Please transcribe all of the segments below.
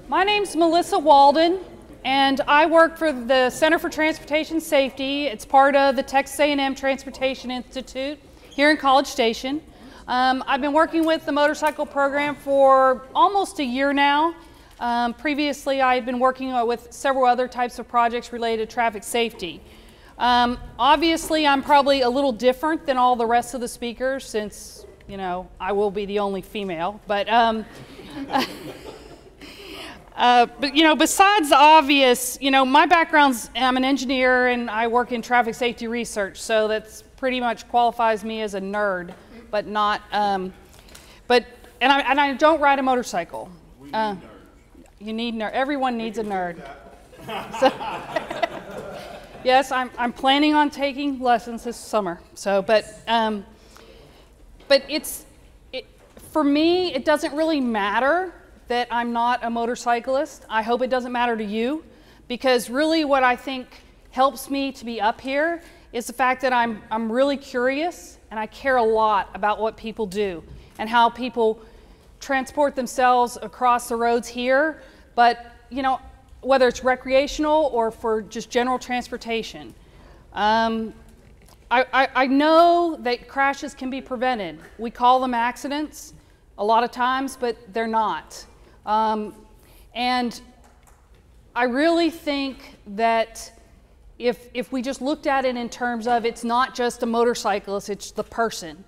My name's Melissa Walden, and I work for the Center for Transportation Safety. It's part of the Texas A&M Transportation Institute here in College Station. I've been working with the motorcycle program for almost a year now. Previously, I had been working with several other types of projects related to traffic safety. Obviously, I'm probably a little different than all the rest of the speakers since, you know, I will be the only female. But you know, besides the obvious, you know, my background's, I'm an engineer and I work in traffic safety research, so that's pretty much qualifies me as a nerd, but not, and I don't ride a motorcycle. You need nerd. Everyone needs a nerd. So, yes, I'm planning on taking lessons this summer. So, but for me, it doesn't really matter that I'm not a motorcyclist. I hope it doesn't matter to you, because really what I think helps me to be up here is the fact that I'm really curious and I care a lot about what people do and how people transport themselves across the roads here, but you know, whether it's recreational or for just general transportation. I know that crashes can be prevented. We call them accidents a lot of times, but they're not. And I really think that if we just looked at it in terms of it's not just a motorcyclist, it's the person,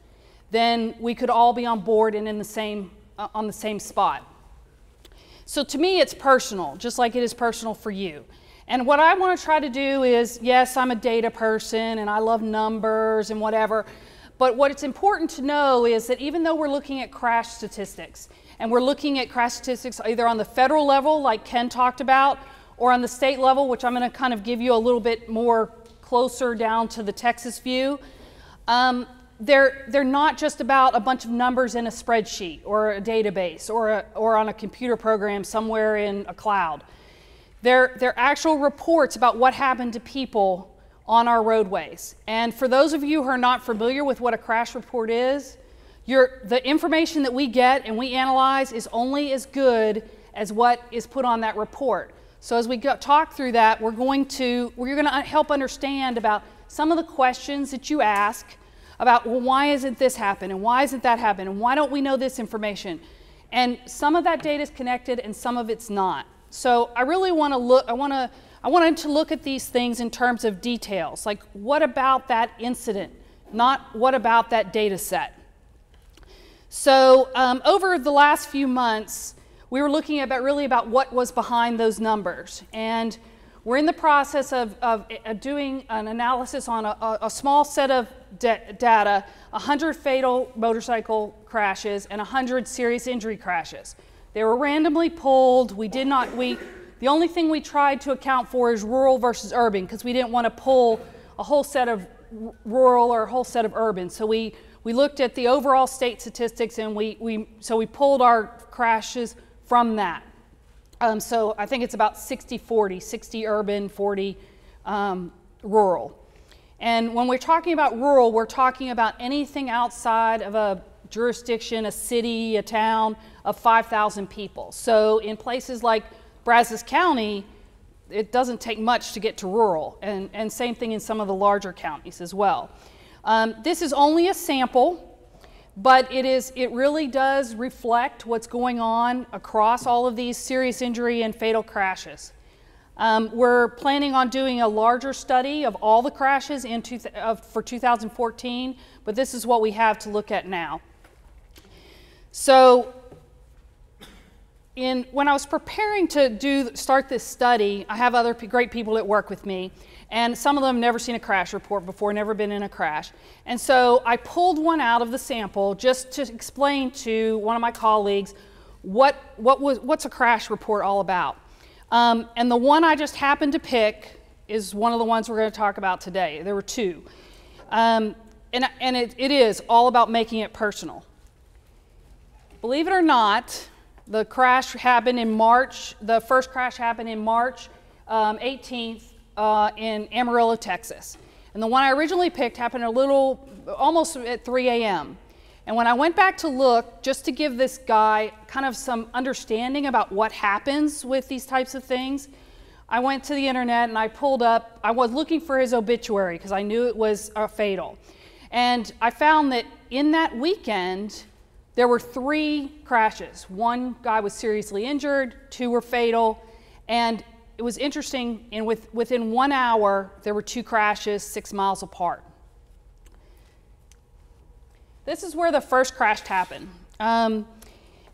then we could all be on board and in the same, on the same spot. So to me, it's personal, just like it is personal for you. And what I want to try to do is, yes, I'm a data person and I love numbers and whatever, but what it's important to know is that even though we're looking at crash statistics, and we're looking at crash statistics either on the federal level, like Ken talked about, or on the state level, which I'm going to kind of give you a little bit more closer down to the Texas view. They're not just about a bunch of numbers in a spreadsheet or a database or on a computer program somewhere in a cloud. They're actual reports about what happened to people on our roadways. And for those of you who are not familiar with what a crash report is, the information that we get and we analyze is only as good as what is put on that report. So as we talk through that, we're going to help understand about some of the questions that you ask about, well, why isn't this happen and why isn't that happen and why don't we know this information? And some of that data is connected and some of it's not. So I really want to look, I wanted to look at these things in terms of details, like what about that incident, not what about that data set. So over the last few months, we were looking about what was behind those numbers. And we're in the process of doing an analysis on a small set of data, 100 fatal motorcycle crashes and 100 serious injury crashes. They were randomly pulled. The only thing we tried to account for is rural versus urban, because we didn't want to pull a whole set of rural or a whole set of urban. So we looked at the overall state statistics and we pulled our crashes from that. So I think it's about 60-40, 60 urban, 40 rural. And when we're talking about rural, we're talking about anything outside of a jurisdiction, a city, a town of 5,000 people. So in places like Brazos County, it doesn't take much to get to rural, and same thing in some of the larger counties as well. This is only a sample, but it really does reflect what's going on across all of these serious injury and fatal crashes. We're planning on doing a larger study of all the crashes for 2014, but this is what we have to look at now. So when I was preparing to start this study, I have other great people that work with me, and some of them have never seen a crash report before, never been in a crash. And so I pulled one out of the sample just to explain to one of my colleagues what's a crash report all about. And the one I just happened to pick is one of the ones we're going to talk about today. There were two. And it is all about making it personal. Believe it or not, the crash happened in March. The first crash happened in March 18th in Amarillo, Texas. And the one I originally picked happened almost at 3 a.m. And when I went back to look, just to give this guy kind of some understanding about what happens with these types of things, I went to the internet and I pulled up, I was looking for his obituary because I knew it was fatal. And I found that in that weekend, there were 3 crashes. 1 guy was seriously injured, 2 were fatal, and it was interesting, within 1 hour, there were 2 crashes 6 miles apart. This is where the first crash happened. It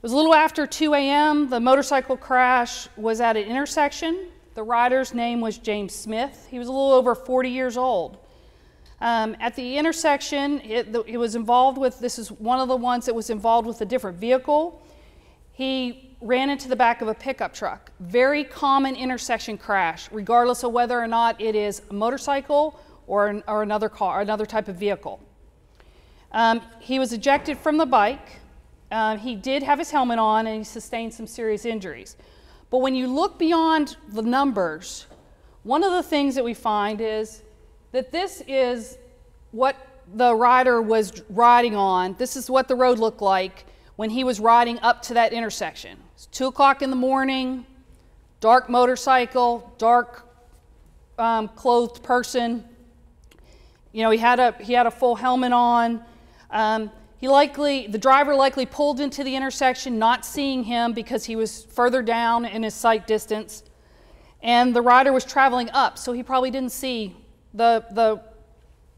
was a little after 2 a.m. The motorcycle crash was at an intersection. The rider's name was James Smith. He was a little over 40 years old. At the intersection, it was involved with, this is one of the ones that was involved with a different vehicle. He ran into the back of a pickup truck. Very common intersection crash, regardless of whether or not it is a motorcycle or another car, another type of vehicle. He was ejected from the bike. He did have his helmet on and he sustained some serious injuries. But when you look beyond the numbers, one of the things that we find is that this is what the rider was riding on. This is what the road looked like when he was riding up to that intersection. It's 2 o'clock in the morning, dark motorcycle, dark clothed person. You know, he had a full helmet on. The driver likely pulled into the intersection, not seeing him because he was further down in his sight distance, and the rider was traveling up, so he probably didn't see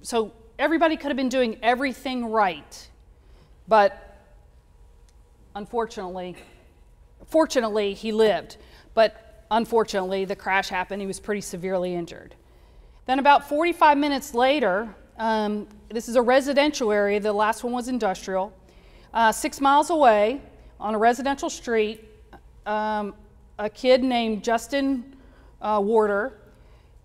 so everybody could have been doing everything right, but fortunately he lived, but unfortunately the crash happened. He was pretty severely injured. Then about 45 minutes later, this is a residential area, the last one was industrial. 6 miles away on a residential street, a kid named Justin Warder,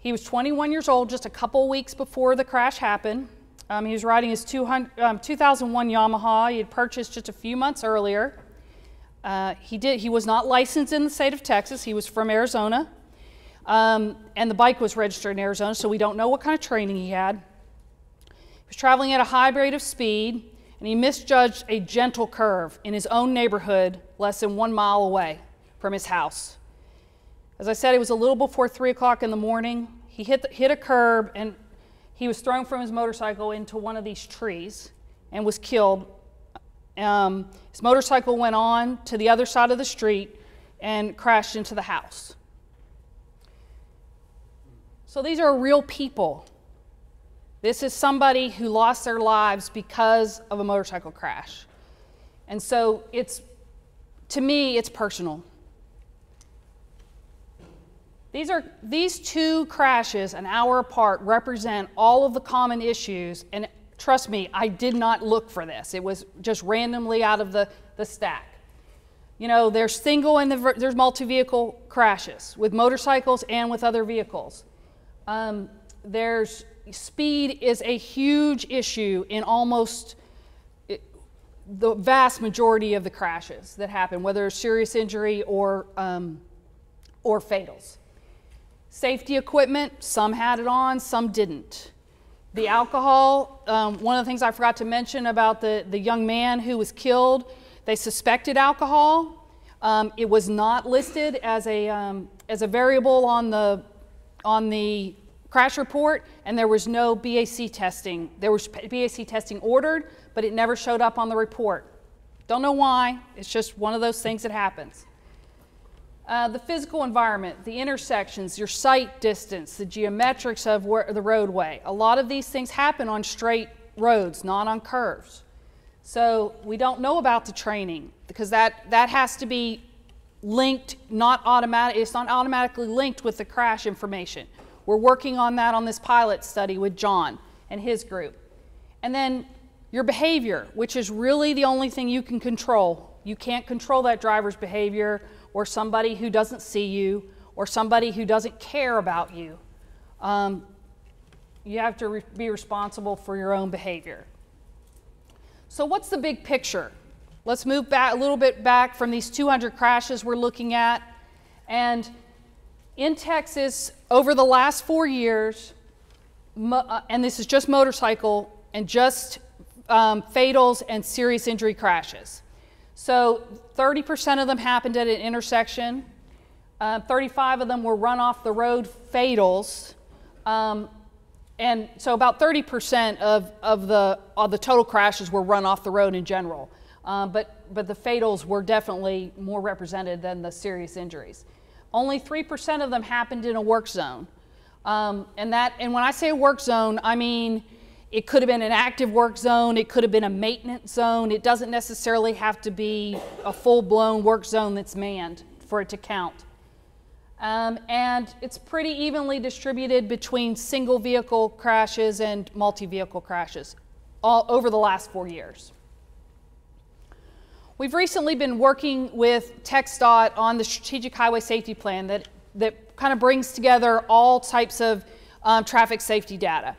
he was 21 years old, just a couple weeks before the crash happened. He was riding his 2001 Yamaha he had purchased just a few months earlier. He was not licensed in the state of Texas, he was from Arizona. And the bike was registered in Arizona, so we don't know what kind of training he had. He was traveling at a high rate of speed, and he misjudged a gentle curve in his own neighborhood less than 1 mile away from his house. As I said, it was a little before 3 o'clock in the morning. He hit a curb, and he was thrown from his motorcycle into one of these trees and was killed. His motorcycle went on to the other side of the street and crashed into the house. So these are real people. This is somebody who lost their lives because of a motorcycle crash. And so to me, it's personal. These 2 crashes an hour apart represent all of the common issues, and trust me, I did not look for this. It was just randomly out of the stack. You know, there's single and there's multi-vehicle crashes with motorcycles and with other vehicles. Speed is a huge issue in almost the vast majority of the crashes that happen, whether it's serious injury or fatals. Safety equipment, some had it on, some didn't. The alcohol, one of the things I forgot to mention about the young man who was killed, they suspected alcohol. It was not listed as a variable on the crash report, and there was no BAC testing. There was BAC testing ordered, but it never showed up on the report. Don't know why, it's just one of those things that happens. The physical environment, the intersections, your sight distance, the geometrics of the roadway. A lot of these things happen on straight roads, not on curves. So we don't know about the training because that has to be linked, it's not automatically linked with the crash information. We're working on that on this pilot study with John and his group. And then your behavior, which is really the only thing you can control. You can't control that driver's behavior or somebody who doesn't see you or somebody who doesn't care about you. You have to be responsible for your own behavior. So what's the big picture? Let's move back a little bit back from these 200 crashes we're looking at. And in Texas, over the last 4 years, and this is just motorcycle and just fatals and serious injury crashes. So 30% of them happened at an intersection. 35 of them were run off the road fatals. And so about 30% of the total crashes were run off the road in general. But the fatals were definitely more represented than the serious injuries. Only 3% of them happened in a work zone. And when I say a work zone, I mean it could have been an active work zone, it could have been a maintenance zone. It doesn't necessarily have to be a full-blown work zone that's manned for it to count. And it's pretty evenly distributed between single vehicle crashes and multi-vehicle crashes all over the last 4 years. We've recently been working with TxDOT on the Strategic Highway Safety Plan that kind of brings together all types of traffic safety data.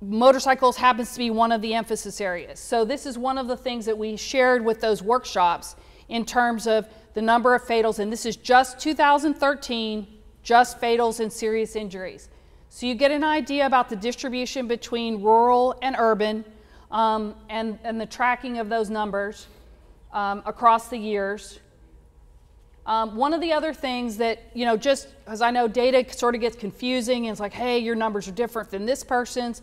Motorcycles happens to be one of the emphasis areas. So this is one of the things that we shared with those workshops in terms of the number of fatals, and this is just 2013, just fatals and serious injuries. So you get an idea about the distribution between rural and urban and the tracking of those numbers across the years. One of the other things that, just because I know data sort of gets confusing and it's like, hey, your numbers are different than this person's.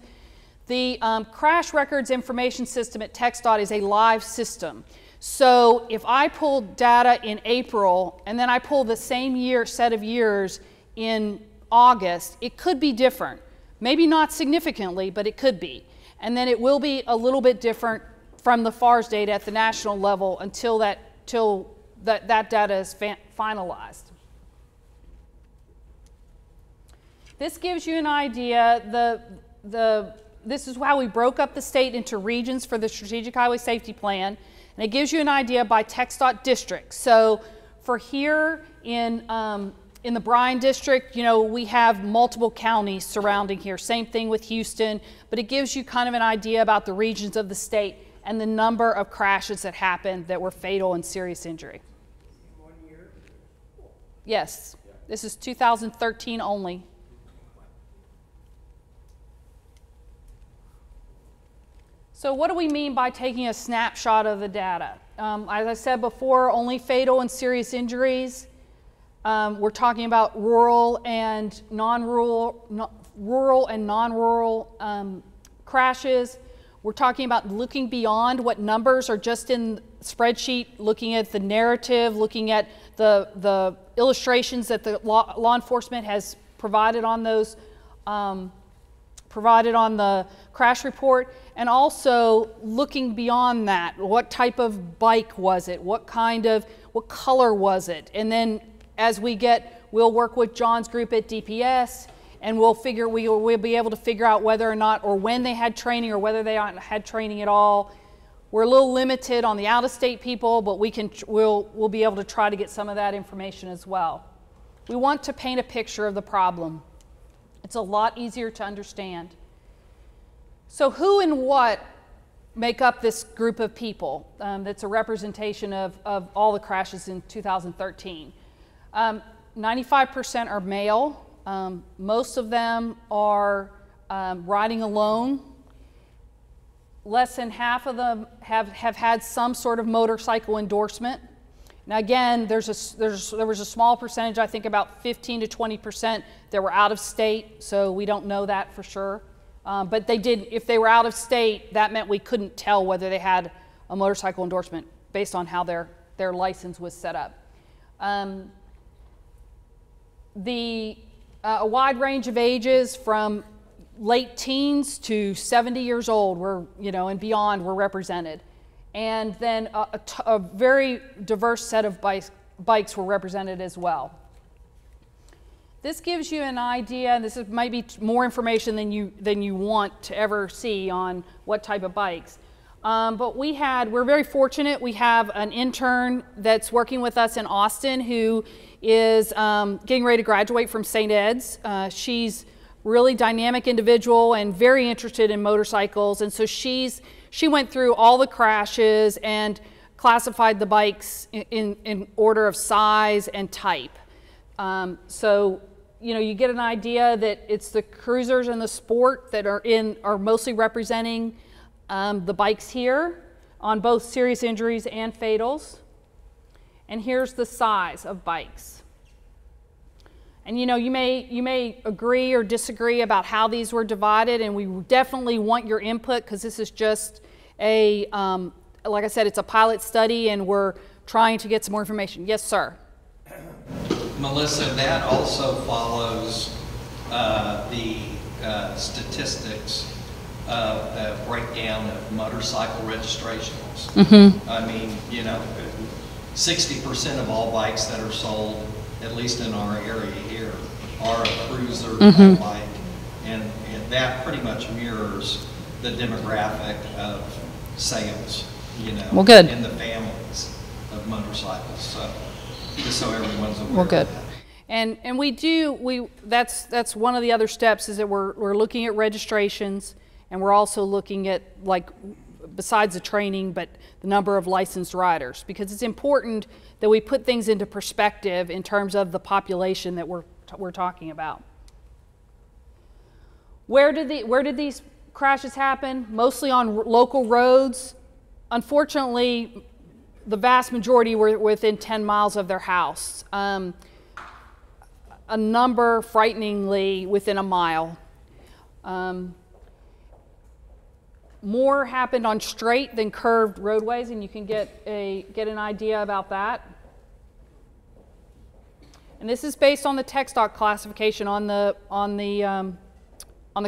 The crash records information system at TxDOT is a live system. So if I pull data in April and then I pull the same set of years in August, it could be different. Maybe not significantly, but it could be. And then it will be a little bit different from the FARS data at the national level until that data is finalized. This gives you an idea. This is how we broke up the state into regions for the Strategic Highway Safety Plan, and it gives you an idea by TxDOT district. So for here in the Bryan district, we have multiple counties surrounding here. Same thing with Houston, but it gives you kind of an idea about the regions of the state and the number of crashes that happened that were fatal and serious injury. 1 year? Yes, this is 2013 only. So what do we mean by taking a snapshot of the data? As I said before, only fatal and serious injuries. We're talking about rural and non-rural crashes. We're talking about looking beyond what numbers are just in the spreadsheet, looking at the narrative, looking at the illustrations that the law enforcement has provided on those, provided on the crash report, and also looking beyond that. What type of bike was it? What color was it? And then as we'll work with John's group at DPS, and we'll be able to figure out whether or not, or when they had training, or whether they had training at all. We're a little limited on the out-of-state people, but we'll be able to try to get some of that information as well. We want to paint a picture of the problem. It's a lot easier to understand. So who and what make up this group of people that's a representation of all the crashes in 2013? 95% are male. Most of them are riding alone. Less than half of them have had some sort of motorcycle endorsement. Now again, there was a small percentage, I think about 15 to 20%, that were out of state, so we don't know that for sure. But they did, if they were out of state, that meant we couldn't tell whether they had a motorcycle endorsement based on how their license was set up. A wide range of ages from late teens to 70 years old and beyond were represented. And then a very diverse set of bikes were represented as well. This gives you an idea, and this might be more information than you want to ever see on what type of bikes. But we're very fortunate. We have an intern that's working with us in Austin who is getting ready to graduate from St. Ed's. She's really dynamic individual and very interested in motorcycles, and so she went through all the crashes and classified the bikes in order of size and type. So you get an idea that it's the cruisers and the sport that are mostly representing The bikes here on both serious injuries and fatals. And here's the size of bikes. And you know, you may agree or disagree about how these were divided, and we definitely want your input because this is just a, like I said, it's a pilot study and we're trying to get some more information. Yes, sir. Melissa, that also follows the statistics of the breakdown of motorcycle registrations. Mm-hmm. I mean, you know, 60% of all bikes that are sold, at least in our area here, are a cruiser mm-hmm. bike, and that pretty much mirrors the demographic of sales, you know, well, good. in the families of motorcycles. So just so everyone's aware well, good. of that. And that's one of the other steps is that we're looking at registrations, and we're also looking at, like, besides the training, but the number of licensed riders, because it's important that we put things into perspective in terms of the population that we're talking about. Where did these crashes happen? Mostly on local roads. Unfortunately, the vast majority were within 10 miles of their house. A number, frighteningly, within a mile. More happened on straight than curved roadways, and you can get an idea about that. And this is based on the TxDOT classification on the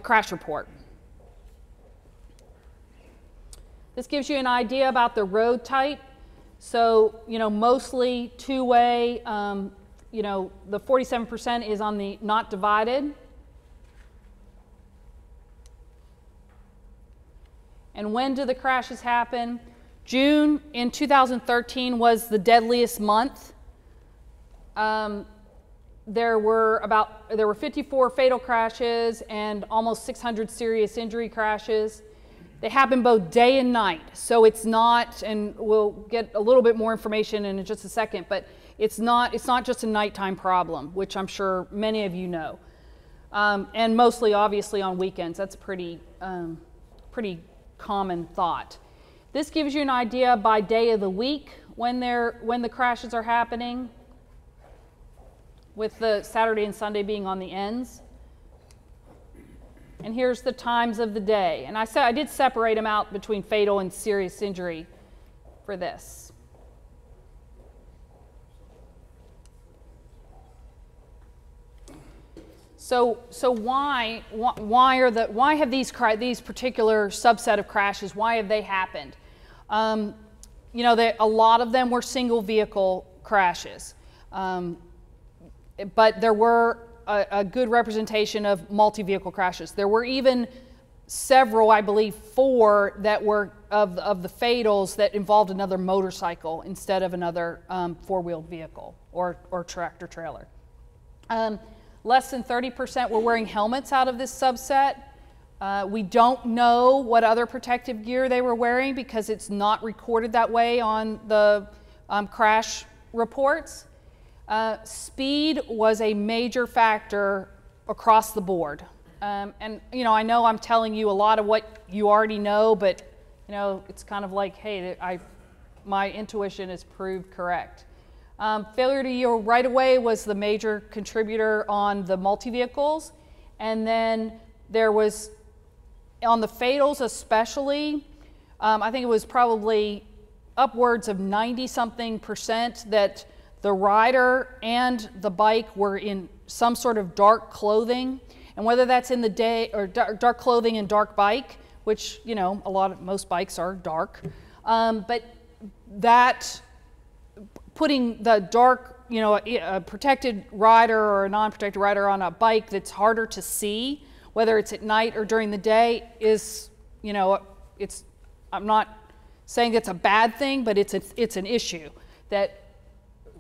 crash report. This gives you an idea about the road type. So, you know, mostly two-way. You know, the 47% is on the not divided. And when do the crashes happen? June in 2013 was the deadliest month. There were 54 fatal crashes and almost 600 serious injury crashes. They happen both day and night, so it's not, and we'll get a little bit more information in just a second, but it's not just a nighttime problem, which I'm sure many of you know. And mostly, obviously, on weekends. That's pretty common thought. This gives you an idea by day of the week when the crashes are happening, with the Saturday and Sunday being on the ends. And here's the times of the day. And I did separate them out between fatal and serious injury for this. So why have these particular subset of crashes, why have they happened? You know, a lot of them were single vehicle crashes, but there were a good representation of multi-vehicle crashes. There were even several, I believe 4, that were of the fatals that involved another motorcycle instead of another four-wheeled vehicle or tractor trailer. Less than 30% were wearing helmets out of this subset. We don't know what other protective gear they were wearing because it's not recorded that way on the crash reports. Speed was a major factor across the board. And you know, I know I'm telling you a lot of what you already know, but you know, it's kind of like, hey, my intuition is proved correct. Failure to yield right away was the major contributor on the multi-vehicles. And then there was, on the fatals especially, I think it was probably upwards of 90-something% that the rider and the bike were in some sort of dark clothing. And whether that's in the day, or dark clothing and dark bike, which, you know, most bikes are dark, but that, putting the dark, you know, a protected rider or a non-protected rider on a bike that's harder to see, whether it's at night or during the day, is, you know, I'm not saying it's a bad thing, but it's an issue that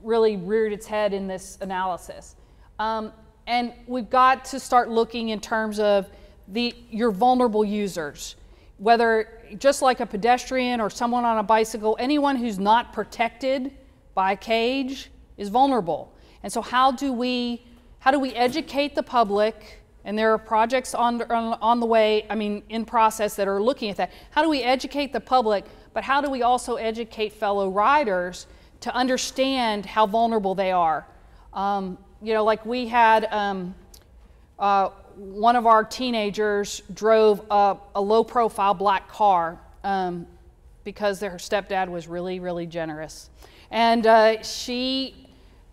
really reared its head in this analysis. And we've got to start looking in terms of your vulnerable users, whether just like a pedestrian or someone on a bicycle, anyone who's not protected by a cage is vulnerable. And so how do we educate the public And there are projects on the way, I mean, in process that are looking at that. How do we educate the public, but how do we also educate fellow riders to understand how vulnerable they are? You know, like we had one of our teenagers drove a low-profile black car because her stepdad was really, really generous. And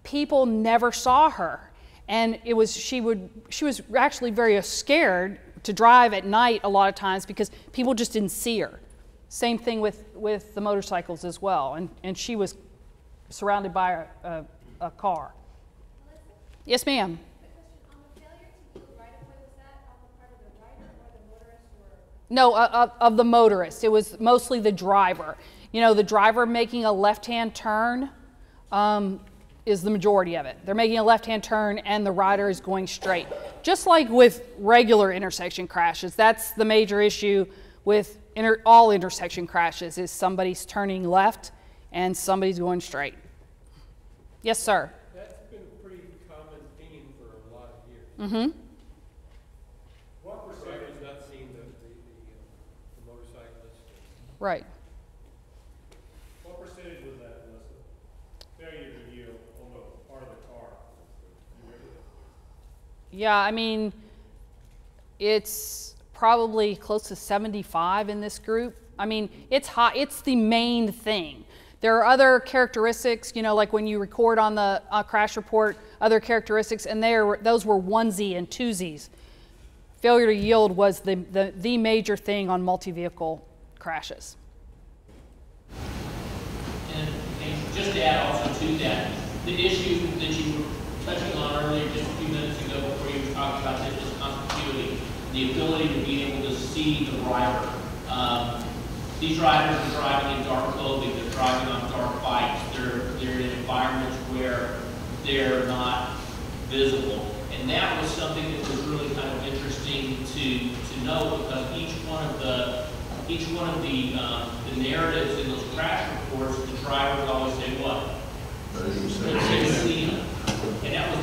people never saw her. And she was actually very scared to drive at night a lot of times because people just didn't see her. Same thing with the motorcycles as well. And she was surrounded by a car. Yes, ma'am. No, of the motorist. It was mostly the driver. You know, the driver making a left-hand turn is the majority of it. They're making a left-hand turn and the rider is going straight. Just like with regular intersection crashes, that's the major issue with all intersection crashes, is somebody's turning left and somebody's going straight. Yes, sir? That's been a pretty common theme for a lot of years. Mm-hmm. What percentage has not seen the motorcyclist? Right. What percentage was that, Melissa? Failure to yield on the part of the car? Yeah, I mean, it's probably close to 75 in this group. I mean, it's high. It's the main thing. There are other characteristics, you know, like when you record on the crash report, other characteristics, and those were onesie and twosies. Failure to yield was the major thing on multi-vehicle crashes. And just to add also to that, the issue that you were touching on earlier, just a few minutes ago before you were talking about this conspicuity, the ability to be able to see the rider. These riders are driving in dark clothing, they're driving on dark bikes, they're in environments where they're not visible. And that was something that was really kind of interesting to know, because each one of the narratives in those crash reports, the driver would always say what? They see them. And that was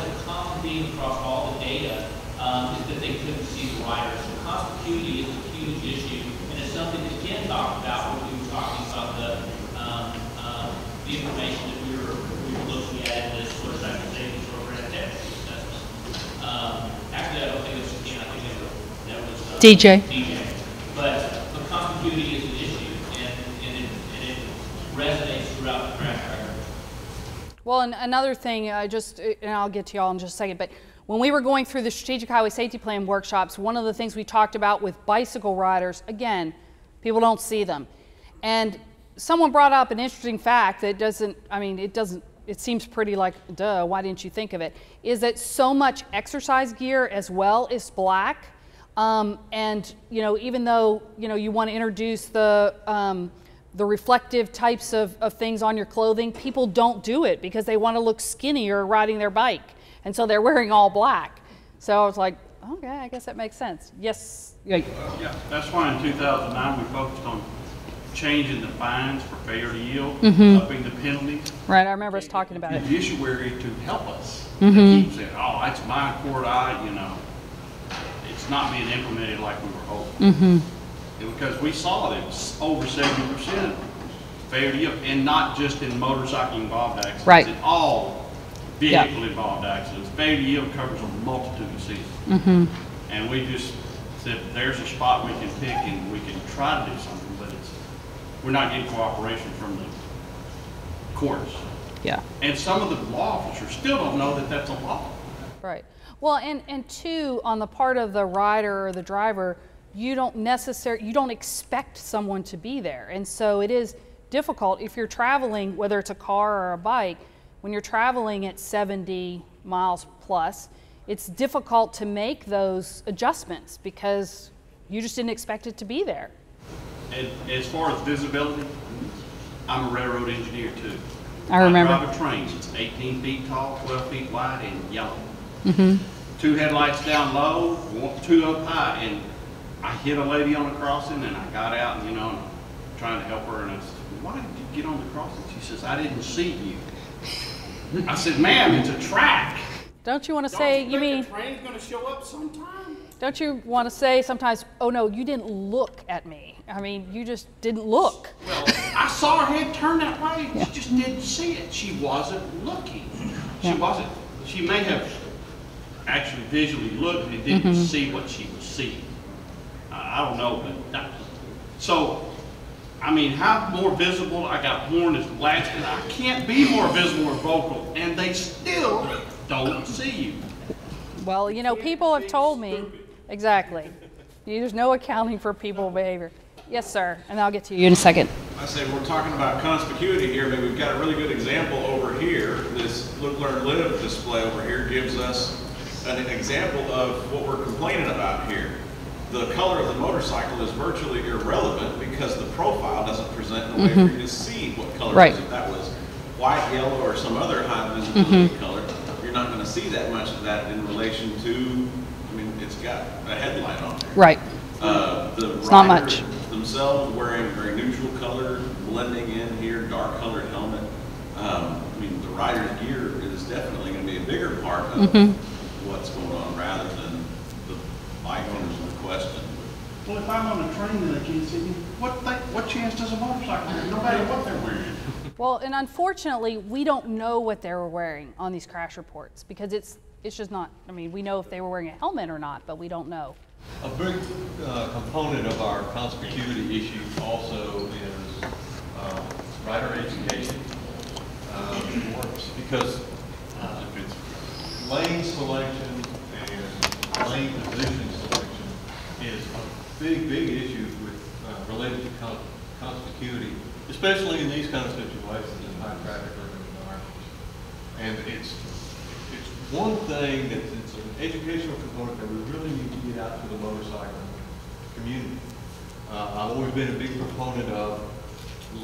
a common theme across all the data, is that they couldn't see the rider. So conspicuity is a huge issue, and it's something that Ken talked about when we were talking about the information that we were looking at in this motorcycle safety program technical assessment. Actually, I don't think it was Ken. I think that was DJ. But conspicuity is an issue, and it resonates throughout the crash record. Well, and another thing, and I'll get to y'all in just a second, but when we were going through the Strategic Highway Safety Plan workshops, one of the things we talked about with bicycle riders, again, people don't see them. And someone brought up an interesting fact that it seems pretty like, duh, why didn't you think of it, is that so much exercise gear as well is black. And, you know, even though, you know, you want to introduce the reflective types of things on your clothing, people don't do it because they want to look skinnier riding their bike. And so they're wearing all black. So I was like, okay, I guess that makes sense. Yes? Yeah, that's why in 2009 we focused on changing the fines for failure to yield, upping the penalties. Right, I remember us talking about it. The judiciary to help us. They keep saying, oh, that's my court eye, you know. It's not being implemented like we were hoping. Because we saw that it was over 70% failure to yield, and not just in motorcycle involved accidents. Right. In all vehicle involved accidents. Failure to yield covers a multitude of sins. And we just said there's a spot we can pick and we can try to do something, but we're not getting cooperation from the courts. Yeah. And some of the law officers still don't know that that's a law. Right. Well, and two, on the part of the rider or the driver, you don't expect someone to be there. And so it is difficult if you're traveling, whether it's a car or a bike, when you're traveling at 70 miles plus, it's difficult to make those adjustments because you just didn't expect it to be there. And as far as visibility, I'm a railroad engineer too. I remember. I drive a train. It's 18 feet tall, 12 feet wide, and yellow. 2 headlights down low, 2 up high, and I hit a lady on the crossing, and I got out, and, you know, trying to help her, and I said, why did you get on the crossing? She says, I didn't see you. I said, ma'am, it's a track. Don't you want to say, you mean, the train's gonna show up sometime? don't you want to say sometimes, oh no, you didn't look at me. I mean, you just didn't look. Well, I saw her head turn that way, she just didn't see it. She wasn't looking. She may have actually visually looked and didn't see what she was seeing. I don't know, but so, I mean, how more visible? I got horn is latched, and I can't be more visible or vocal, and they still don't see you. Well, you know, people have told me, exactly. There's no accounting for people behavior. Yes, sir, and I'll get to you in a second. I say we're talking about conspicuity here, but we've got a really good example over here. This Look, Learn, Live display over here gives us an example of what we're complaining about here. The color of the motorcycle is virtually irrelevant because the profile doesn't present in a way for you to see what color it is. If that was white, yellow, or some other high visibility color, you're not going to see that much of that in relation to, I mean, it's got a headlight on there. Right. It's not much. Themselves wearing very neutral color, blending in here, dark colored helmet. I mean, the rider's gear is definitely going to be a bigger part of what's going on rather than the bike owners in question. Well, if I'm on a train and I can't see you, what chance does a motorcycle have, no matter what they're wearing? Well, and unfortunately, we don't know what they were wearing on these crash reports because it's just not, I mean, we know if they were wearing a helmet or not, but we don't know. A big component of our conspicuity issue also is rider education. Because lane selection and lane position selection is a big issue with related to conspicuity, especially in these kind of situations in high traffic urban environments. And it's one thing that it's an educational component that we really need to get out to the motorcycle community. I've always been a big proponent of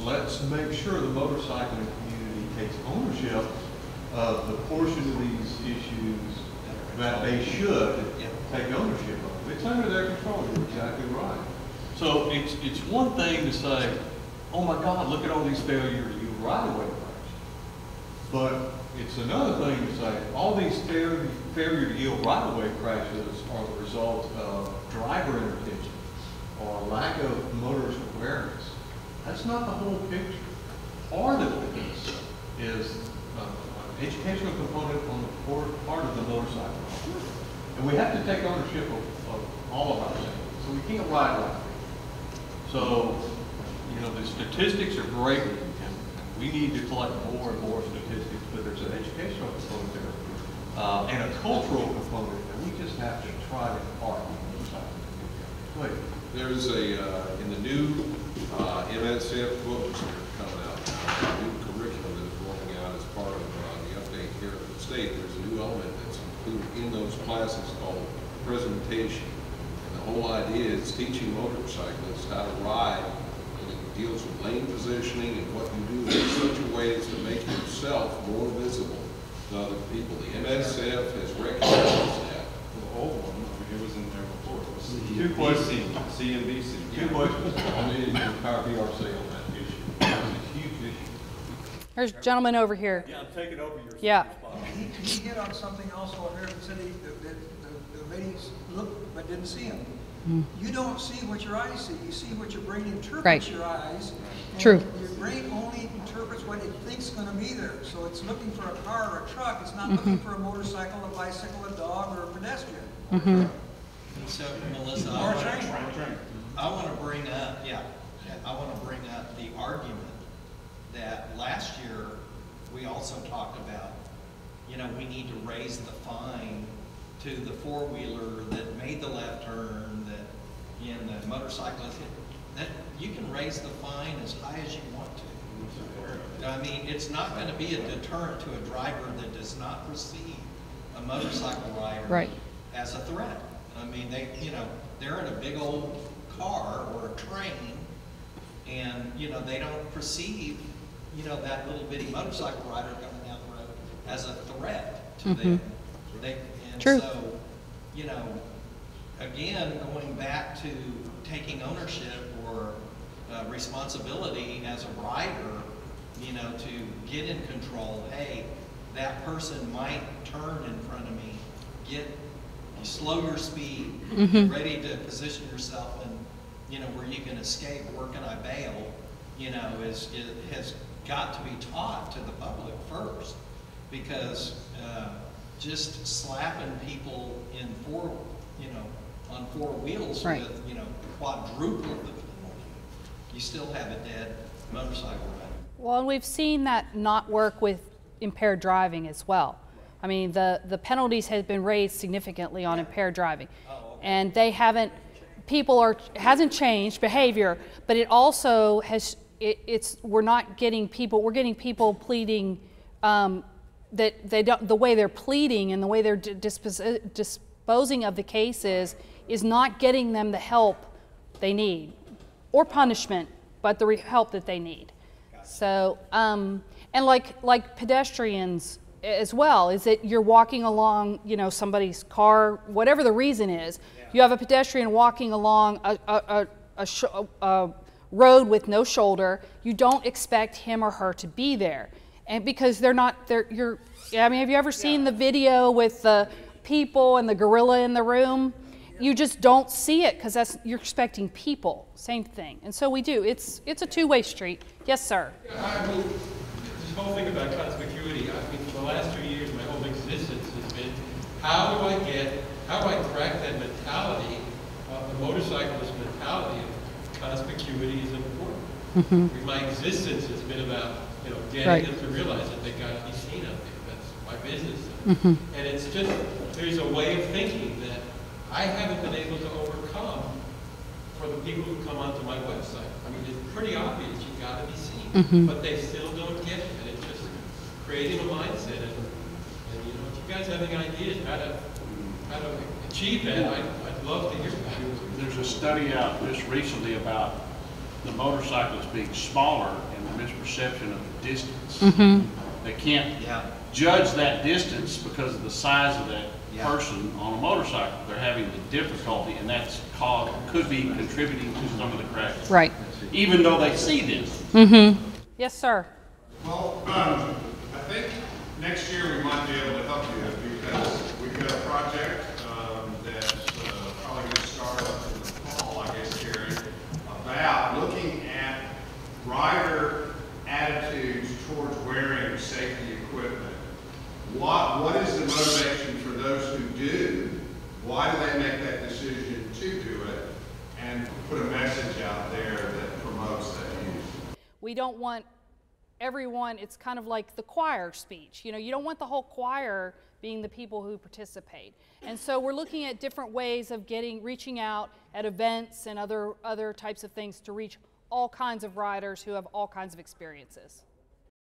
let's make sure the motorcycling community takes ownership of the portion of these issues that they should take ownership of. It's under their control. You're exactly right. So it's one thing to say, oh my God, look at all these failures you right-of-way crashes. But it's another thing to say all these failure to yield right-of-way crashes are the result of driver inattention or lack of motorist awareness. That's not the whole picture. Part of this is an educational component on the part of the motorcycle. And we have to take ownership of all of our things. So we can't ride like that. So, you know, the statistics are great, and we need to collect more and more statistics, but there's an educational component there, and a cultural component that we just have to try to impart on the motorcycle. Go ahead. There's in the new MSF books that are coming out now, the new curriculum that is rolling out as part of the update here at the state, there's a new element that's included in those classes called presentation. And the whole idea is teaching motorcyclists how to ride, and it deals with lane positioning and what you do in such a way as to make yourself more visible to other people. The MSF has recognized that. The old one, it was in there before. It was two questions. CNBC. Two questions. I needed to empower VRC on that issue. It's a huge issue. There's a gentleman over here. Yeah, I'm taking over your Yeah. spot. He hit on something also over here that said the ladies looked but didn't see him. You don't see what your eyes see. You see what your brain interprets Right. your eyes. And True. Your brain only interprets what it thinks is going to be there. So it's looking for a car or a truck. It's not looking for a motorcycle, a bicycle, a dog, or a pedestrian. So, Melissa, Or a train. I want to bring up, I want to bring up the argument that last year we also talked about, you know, we need to raise the fine to the four-wheeler that made the left turn, that, you know, the motorcyclist, that you can raise the fine as high as you want to. I mean, it's not going to be a deterrent to a driver that does not perceive a motorcycle rider as a threat. I mean, they're in a big old car or a train, and, you know, they don't perceive, you know, that little bitty motorcycle rider coming down the road as a threat to them. True. So, you know, again, going back to taking ownership or responsibility as a rider, you know, to get in control. Hey, that person might turn in front of you slow your speed, ready to position yourself and, you know, where you can escape, where can I bail, you know, it has got to be taught to the public first, because just slapping people in on four wheels Right. with, you know, quadruple the penalty, you still have a dead motorcycle rider. Well, and we've seen that not work with impaired driving as well. I mean, the penalties have been raised significantly on impaired driving, and they haven't. Hasn't changed behavior, but it also has. We're not getting people. We're getting people pleading that they don't. The way they're pleading and the way they're disposing of the cases is not getting them the help they need, or punishment, but the help that they need. So, and like pedestrians as well, is that you're walking along, you know, somebody's car, whatever the reason is, you have a pedestrian walking along a road with no shoulder, you don't expect him or her to be there. And because I mean, have you ever seen the video with the people and the gorilla in the room? You just don't see it because you're expecting people. Same thing. And so we do. It's a two-way street. Yes, sir. I mean, this whole thing about conspicuity, I mean, for the last 2 years, my whole existence has been, how do I crack that mentality, the motorcyclist mentality of conspicuity is important. I mean, my existence has been about, you know, getting them to realize that they got to be seen up there. That's my business. And it's just, there's a way of thinking that I haven't been able to overcome for the people who come onto my website. I mean, it's pretty obvious you've got to be seen, but they still don't get it. And it's just creating a mindset. And you know, if you guys have any ideas how to achieve that, I'd love to hear about it. There's a study out just recently about the motorcyclists being smaller and the misperception of the distance. They can't judge that distance because of the size of that person on a motorcycle. They're having the difficulty, and that's could be contributing to some of the crashes. Right. Even though they see this. Yes, sir. Well, I think next year we might be able to help you because we've got a project that's probably going to start up in the fall, I guess, Jerry, about looking at rider attitudes towards wearing safety equipment. What is the motivation for those who do? Why do they make that decision to do it? And put a message out there that promotes that use. We don't want everyone, it's kind of like the choir speech. You know, you don't want the whole choir being the people who participate. And so we're looking at different ways of reaching out at events and other types of things to reach all kinds of riders who have all kinds of experiences.